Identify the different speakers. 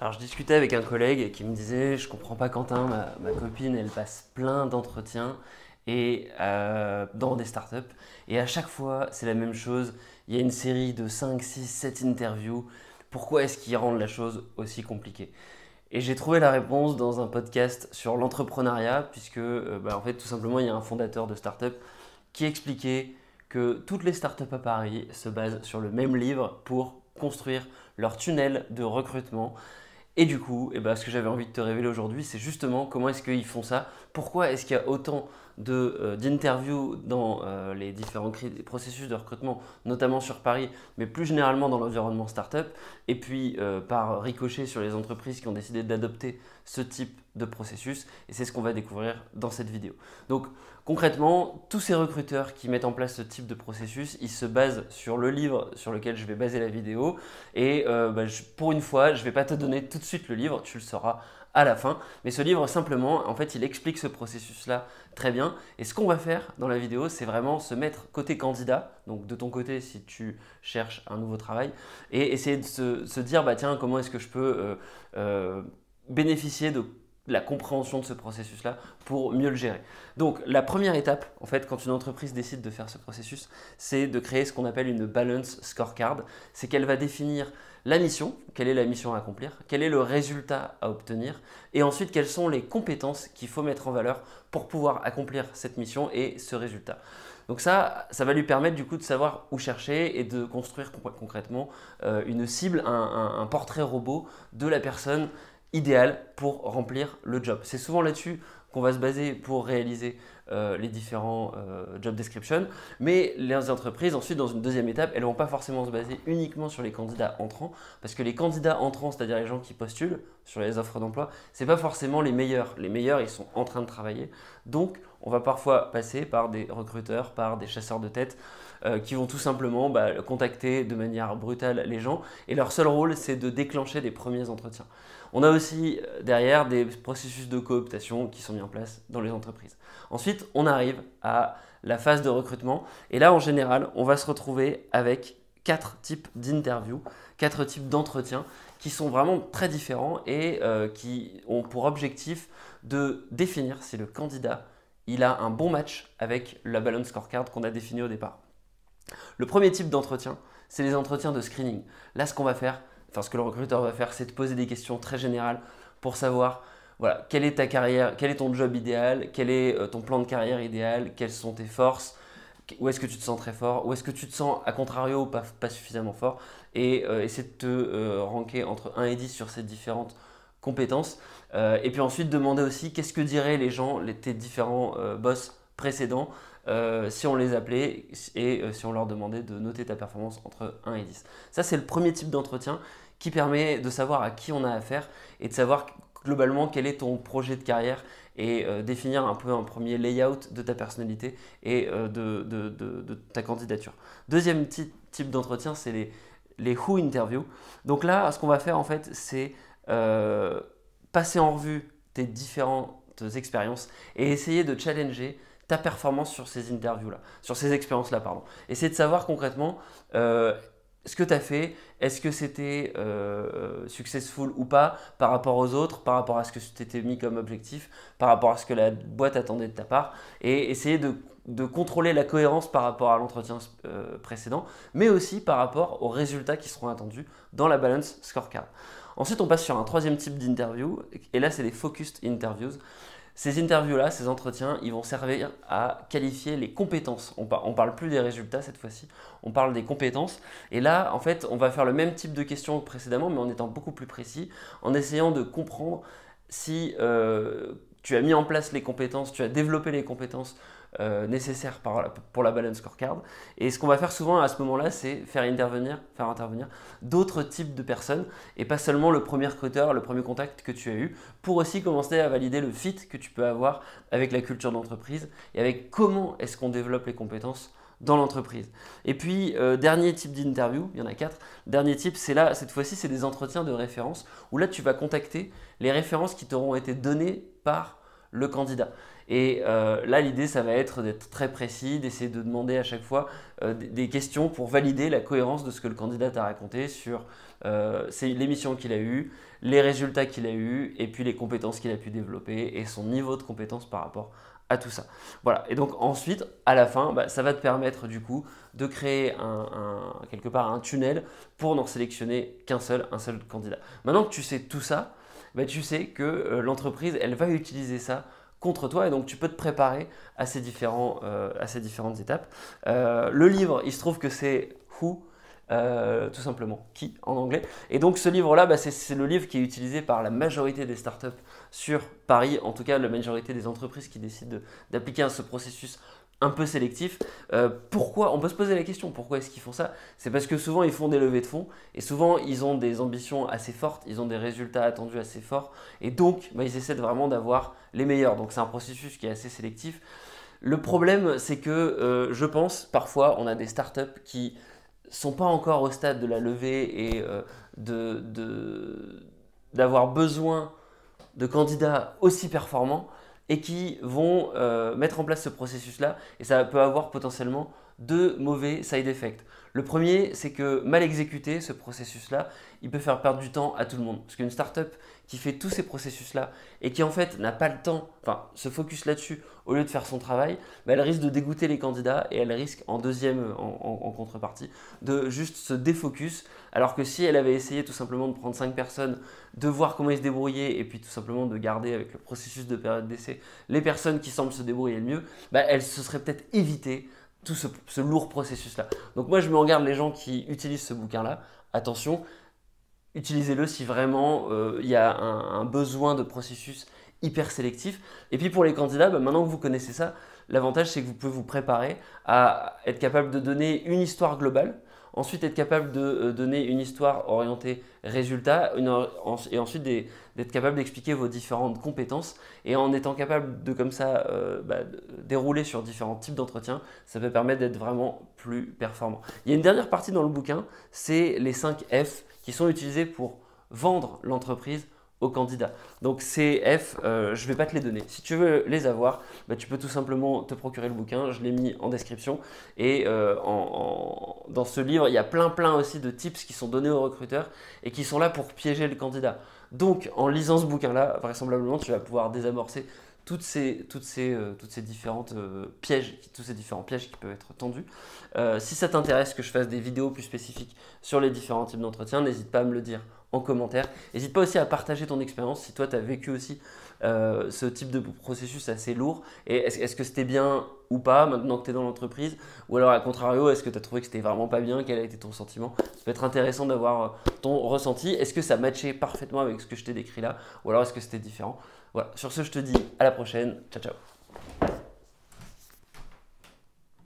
Speaker 1: Alors, je discutais avec un collègue qui me disait, je comprends pas Quentin, ma copine, elle passe plein d'entretiens et dans des startups. Et à chaque fois, c'est la même chose. Il y a une série de 5, 6, 7 interviews. Pourquoi est-ce qu'ils rendent la chose aussi compliquée? Et j'ai trouvé la réponse dans un podcast sur l'entrepreneuriat, puisque en fait, tout simplement, il y a un fondateur de startup qui expliquait que toutes les startups à Paris se basent sur le même livre pour construire leur tunnel de recrutement. Et du coup, ce que j'avais envie de te révéler aujourd'hui, c'est justement comment est-ce qu'ils font ça, pourquoi est-ce qu'il y a autant d'interviews dans les différents processus de recrutement, notamment sur Paris, mais plus généralement dans l'environnement startup, et puis par ricochet sur les entreprises qui ont décidé d'adopter ce type de processus, et c'est ce qu'on va découvrir dans cette vidéo. Donc concrètement, tous ces recruteurs qui mettent en place ce type de processus, ils se basent sur le livre sur lequel je vais baser la vidéo, et pour une fois, je ne vais pas te donner tout de suite le livre, tu le sauras à la fin. Mais ce livre, simplement, en fait, il explique ce processus-là très bien. Et ce qu'on va faire dans la vidéo, c'est vraiment se mettre côté candidat, donc de ton côté si tu cherches un nouveau travail, et essayer de se dire, bah tiens, comment est-ce que je peux bénéficier de la compréhension de ce processus-là pour mieux le gérer. Donc la première étape, en fait, quand une entreprise décide de faire ce processus, c'est de créer ce qu'on appelle une balance scorecard. C'est qu'elle va définir la mission, quelle est la mission à accomplir, quel est le résultat à obtenir, et ensuite quelles sont les compétences qu'il faut mettre en valeur pour pouvoir accomplir cette mission et ce résultat. Donc ça va lui permettre du coup de savoir où chercher et de construire concrètement une cible, un portrait robot de la personne idéal pour remplir le job. C'est souvent là-dessus qu'on va se baser pour réaliser les différents job descriptions, mais les entreprises ensuite dans une deuxième étape, elles ne vont pas forcément se baser uniquement sur les candidats entrants, parce que les candidats entrants, c'est-à-dire les gens qui postulent sur les offres d'emploi, c'est pas forcément les meilleurs. Les meilleurs, ils sont en train de travailler, donc on va parfois passer par des recruteurs, par des chasseurs de tête qui vont tout simplement contacter de manière brutale les gens, et leur seul rôle, c'est de déclencher des premiers entretiens. On a aussi derrière des processus de cooptation qui sont mis en place dans les entreprises. Ensuite, on arrive à la phase de recrutement, et là, en général, on va se retrouver avec 4 types d'interviews, 4 types d'entretiens qui sont vraiment très différents et qui ont pour objectif de définir si le candidat il a un bon match avec la balance scorecard qu'on a définie au départ. Le premier type d'entretien, c'est les entretiens de screening. Là, ce qu'on va faire, ce que le recruteur va faire, c'est de poser des questions très générales pour savoir voilà, quelle est ta carrière, quel est ton job idéal, quel est ton plan de carrière idéal, quelles sont tes forces, où est-ce que tu te sens très fort, où est-ce que tu te sens à contrario pas suffisamment fort, et essayer de te ranker entre 1 et 10 sur ces différentes compétences. Et puis ensuite, demander aussi qu'est-ce que diraient les gens, tes différents boss précédents, si on les appelait et si on leur demandait de noter ta performance entre 1 et 10. Ça, c'est le premier type d'entretien qui permet de savoir à qui on a affaire et de savoir globalement quel est ton projet de carrière et définir un peu un premier layout de ta personnalité et de ta candidature. Deuxième type d'entretien, c'est les Who interviews. Donc là, ce qu'on va faire en fait, c'est passer en revue tes différentes expériences et essayer de challenger ta performance sur ces interviews-là, sur ces expériences-là, pardon. Essayer de savoir concrètement ce que tu as fait, est-ce que c'était successful ou pas par rapport aux autres, par rapport à ce que tu t'étais mis comme objectif, par rapport à ce que la boîte attendait de ta part, et essayer de contrôler la cohérence par rapport à l'entretien précédent, mais aussi par rapport aux résultats qui seront attendus dans la balance scorecard. Ensuite, on passe sur un troisième type d'interview, et là, c'est les focused interviews. Ces interviews-là, ces entretiens, ils vont servir à qualifier les compétences. On ne parle plus des résultats cette fois-ci, on parle des compétences. Et là, en fait, on va faire le même type de questions que précédemment, mais en étant beaucoup plus précis, en essayant de comprendre si tu as mis en place les compétences, tu as développé les compétences nécessaires pour la balance scorecard. Et ce qu'on va faire souvent à ce moment-là, c'est faire intervenir d'autres types de personnes et pas seulement le premier recruteur, le premier contact que tu as eu, pour aussi commencer à valider le fit que tu peux avoir avec la culture d'entreprise et avec comment est-ce qu'on développe les compétences dans l'entreprise. Et puis, dernier type d'interview, il y en a 4. Dernier type, c'est là, cette fois-ci, c'est des entretiens de référence où là, tu vas contacter les références qui t'auront été données par le candidat. Et là, l'idée, ça va être d'être très précis, d'essayer de demander à chaque fois des questions pour valider la cohérence de ce que le candidat t'a raconté sur les missions qu'il a eues, les résultats qu'il a eus, et puis les compétences qu'il a pu développer et son niveau de compétence par rapport à tout ça. Voilà, et donc ensuite, à la fin, ça va te permettre du coup de créer quelque part un tunnel pour n'en sélectionner qu'un seul, un seul candidat. Maintenant que tu sais tout ça, tu sais que l'entreprise, elle va utiliser ça contre toi et donc tu peux te préparer à ces différentes étapes. Le livre, il se trouve que c'est Who, tout simplement qui en anglais. Et donc ce livre-là, c'est le livre qui est utilisé par la majorité des startups sur Paris, en tout cas la majorité des entreprises qui décident d'appliquer ce processus un peu sélectif. Pourquoi? On peut se poser la question, pourquoi est-ce qu'ils font ça? C'est parce que souvent ils font des levées de fonds et souvent ils ont des ambitions assez fortes, ils ont des résultats attendus assez forts et donc ils essaient vraiment d'avoir les meilleurs. Donc c'est un processus qui est assez sélectif. Le problème, c'est que je pense parfois on a des startups qui sont pas encore au stade de la levée et d'avoir besoin de candidats aussi performants et qui vont mettre en place ce processus-là et ça peut avoir potentiellement deux mauvais side effects. Le premier, c'est que mal exécuté, ce processus-là, il peut faire perdre du temps à tout le monde. Parce qu'une startup qui fait tous ces processus-là et qui en fait n'a pas le temps, se focus là-dessus au lieu de faire son travail, elle risque de dégoûter les candidats et elle risque en contrepartie de juste se défocus. Alors que si elle avait essayé tout simplement de prendre 5 personnes, de voir comment ils se débrouillaient et puis tout simplement de garder avec le processus de période d'essai les personnes qui semblent se débrouiller le mieux, elle se serait peut-être évité tout ce lourd processus-là. Donc moi, je mets en garde les gens qui utilisent ce bouquin-là. Attention, utilisez-le si vraiment il y a un besoin de processus hyper sélectif. Et puis pour les candidats, maintenant que vous connaissez ça, l'avantage c'est que vous pouvez vous préparer à être capable de donner une histoire globale, ensuite être capable de donner une histoire orientée résultat et ensuite d'être capable d'expliquer vos différentes compétences et en étant capable de comme ça dérouler sur différents types d'entretiens, ça peut permettre d'être vraiment plus performant. Il y a une dernière partie dans le bouquin, c'est les 5 F qui sont utilisés pour vendre l'entreprise aux candidats. Donc ces F, je ne vais pas te les donner. Si tu veux les avoir, tu peux tout simplement te procurer le bouquin. Je l'ai mis en description. Et dans ce livre, il y a plein aussi de tips qui sont donnés aux recruteurs et qui sont là pour piéger le candidat. Donc en lisant ce bouquin-là, vraisemblablement, tu vas pouvoir désamorcer tous ces différents pièges qui peuvent être tendus. Si ça t'intéresse que je fasse des vidéos plus spécifiques sur les différents types d'entretien, n'hésite pas à me le dire en commentaire. N'hésite pas aussi à partager ton expérience si toi tu as vécu aussi ce type de processus assez lourd et est-ce que c'était bien ou pas maintenant que tu es dans l'entreprise ou alors à contrario, est-ce que tu as trouvé que c'était vraiment pas bien, quel a été ton sentiment? Ça peut être intéressant d'avoir ton ressenti. Est-ce que ça matchait parfaitement avec ce que je t'ai décrit là ou alors est-ce que c'était différent? Voilà, sur ce, je te dis à la prochaine. Ciao, ciao.